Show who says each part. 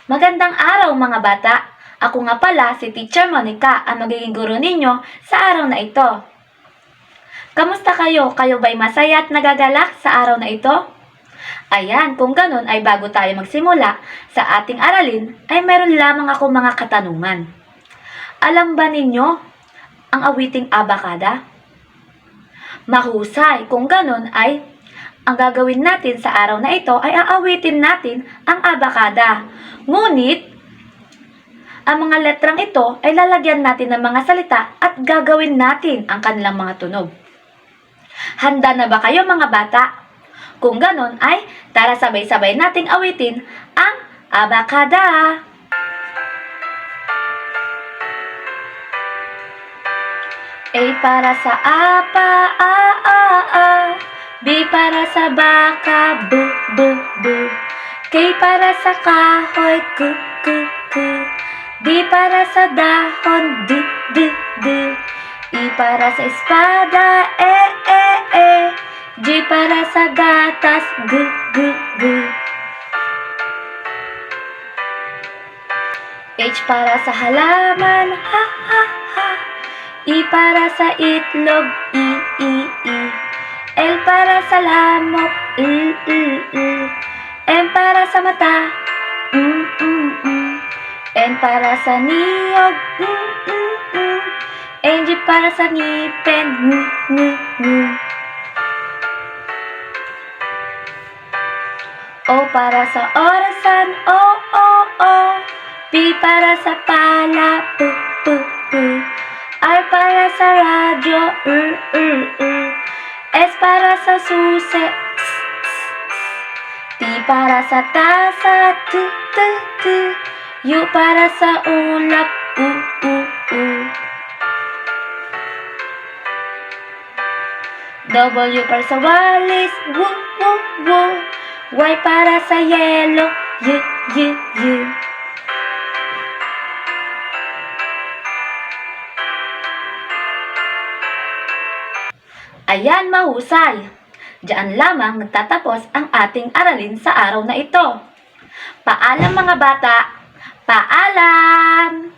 Speaker 1: Magandang araw mga bata! Ako nga pala si Teacher Monica, ang magiging guro ninyo sa araw na ito. Kamusta kayo? Kayo ba'y masaya at nagagalak sa araw na ito? Ayan, kung ganun ay bago tayo magsimula sa ating aralin, ay meron lamang ako mga katanungan. Alam ba ninyo ang awiting Abacada? Mahusay, kung ganun ay ang gagawin natin sa araw na ito ay aawitin natin ang Abacada. Ngunit, ang mga letrang ito ay lalagyan natin ng mga salita at gagawin natin ang kanilang mga tunog. Handa na ba kayo mga bata? Kung ganon ay tara sabay-sabay nating awitin ang Abacada. A para sa apa, a, a, a. B para sa baka, bu, bu, bu. K para sa kahoy, ku, ku, ku. D para sa dahon, du, du, du. E para sa espada, e, e, e. G para sa gatas, gu, gu, gu. H para sa halaman, ha, ha, ha. I para sa itlog, i, i, i. L para sa lamok, l, l, l. M para sa mata, N para sa niyog, N, G para sa ngipin, ng. O para sa orasan, o, o, o. P para sa pala, pu, pu, pu. R para sa radyo, S para sa susi, T para sa tasa, t, t, t. U para sa ulap, u, u, u. W para sa walis, wu, wu, wu. Y para sa yelo, y, y, y. Ayan, mahusay! Diyan lamang nagtatapos ang ating aralin sa araw na ito. Paalam mga bata! Paalam!